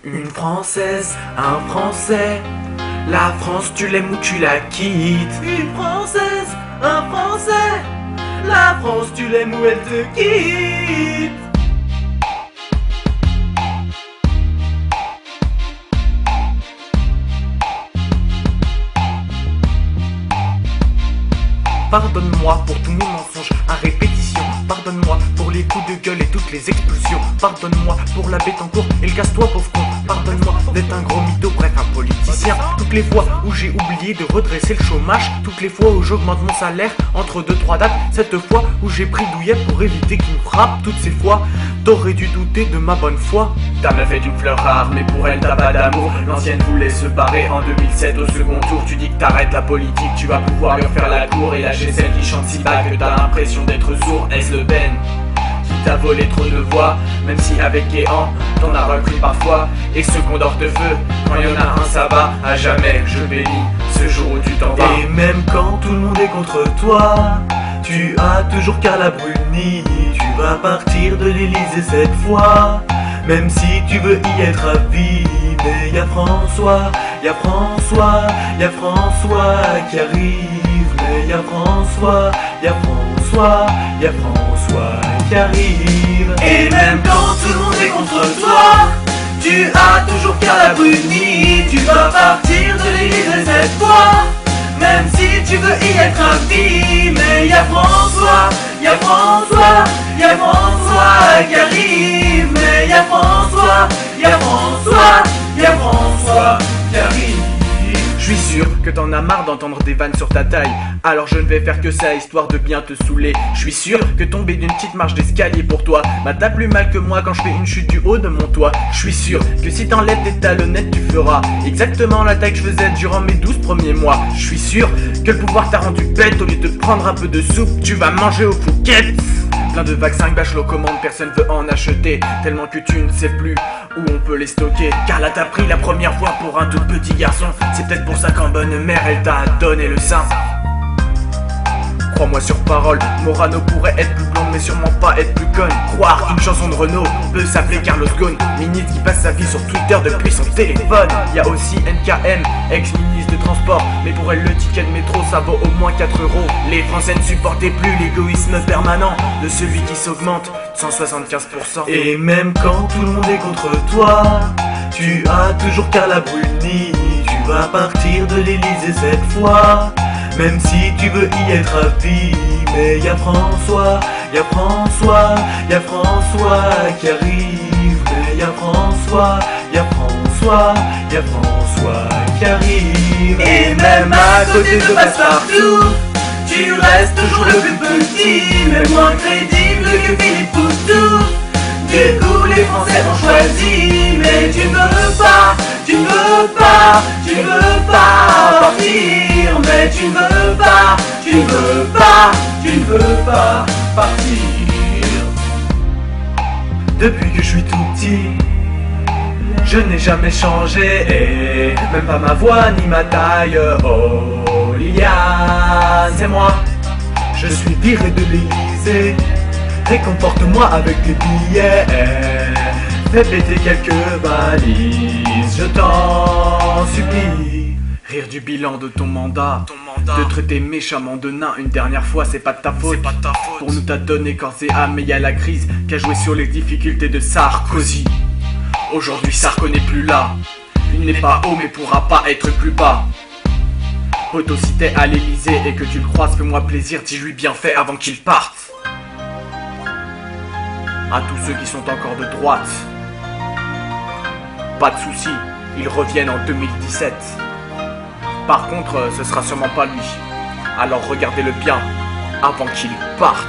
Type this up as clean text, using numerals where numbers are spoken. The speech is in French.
Une Française, un Français, la France tu l'aimes ou tu la quittes. Une Française, un Français, la France tu l'aimes ou elle te quitte. Pardonne-moi pour tous mes mensonges à répétition. Pardonne-moi pour les coups de gueule et toutes les expulsions. Pardonne-moi pour la bête en cours et le casse-toi pauvre con. Pardonne-moi d'être un gros mytho, bref un politicien. Toutes les fois où j'ai oublié de redresser le chômage. Toutes les fois où j'augmente mon salaire entre 2-3 dates. Cette fois où j'ai pris douillet pour éviter qu'il me frappe. Toutes ces fois, t'aurais dû douter de ma bonne foi. Ta meuf est une fleur rare mais pour elle t'as pas d'amour. L'ancienne voulait se barrer en 2007 au second tour. Tu dis que t'arrêtes la politique, tu vas pouvoir lui refaire la cour. Et lâcher celle qui chante si bas que t'as l'impression d'être sourd. Est-ce le Ben qui t'a volé trop de voix? Même si avec Guéant t'en as repris parfois. Et ce condor de feu, quand y'en a un ça va. À jamais je bénis ce jour où tu t'en vas. Et même quand tout le monde est contre toi, tu as toujours Carla Bruni. Tu vas partir de l'Elysée cette fois, même si tu veux y être à vie. Mais y'a François, y'a François, y'a François qui arrive. Mais y'a François, y'a François, y'a François qui arrive. Et même quand tout le monde est contre toi, tu as toujours Carla Bruni. Tu vas partir de l'Elysée cette fois, même si tu veux y être à vie. Mais y'a François, y'a François, y'a François qui arrive. Mais y'a François, y'a François, y'a François qui arrive. Je suis sûr que t'en as marre d'entendre des vannes sur ta taille, alors je ne vais faire que ça histoire de bien te saouler. Je suis sûr que tomber d'une petite marche d'escalier pour toi t'as plus mal que moi quand je fais une chute du haut de mon toit. Je suis sûr que si t'enlèves tes talonnettes tu feras exactement la taille que je faisais durant mes 12 premiers mois. Je suis sûr que le pouvoir t'a rendu bête, au lieu de prendre un peu de soupe tu vas manger aux croquettes. Plein de vaccins que Bachelot commande, personne veut en acheter, tellement que tu ne sais plus où on peut les stocker. Car là t'as pris la première fois pour un tout petit garçon. C'est peut-être pour ça qu'en bonne mère elle t'a donné le sein. Crois-moi sur parole, Morano pourrait être plus blonde mais sûrement pas être plus conne. Croire qu'une chanson de Renaud peut s'appeler Carlos Ghosn, ministre qui passe sa vie sur Twitter depuis son téléphone. Y a aussi NKM, ex-ministre de transport, mais pour elle le ticket de métro ça vaut au moins 4 €. Les Français ne supportaient plus l'égoïsme permanent de celui qui s'augmente de 175%. Et même quand tout le monde est contre toi, tu as toujours Carla Bruni. Tu vas partir de l'Elysée cette fois, même si tu veux y être à vie. Mais y'a François, y'a François, y'a François qui arrive. Mais y'a François, y'a François, y'a François qui arrive. Et même à côté de Passepartout, tu restes toujours le plus petit, mais moins crédible que Philippe Poutou. Du coup les Français t'ont choisi, mais tu veux pas, tu veux pas, tu veux pas partir. Mais tu veux pas, tu veux pas, tu ne veux pas partir. Depuis que je suis tout petit, je n'ai jamais changé, et même pas ma voix ni ma taille. Oh Liliane, c'est moi, je suis viré de l'Elysée. Réconforte-moi avec tes billets, fais péter quelques balises, je t'en supplie. Rire du bilan de ton mandat, de traiter méchamment de nain une dernière fois, c'est pas de ta faute. Pour nous t'as donné corps et âme, mais y'a la crise qui a joué sur les difficultés de Sarkozy. Aujourd'hui Sarko n'est plus là, il n'est pas haut mais pourra pas être plus bas. Poto si t'es à l'Elysée et que tu le croises, fais-moi plaisir, dis-lui bien fait avant qu'il parte. À tous ceux qui sont encore de droite, pas de soucis, ils reviennent en 2017. Par contre, ce sera sûrement pas lui. Alors regardez-le bien avant qu'il parte.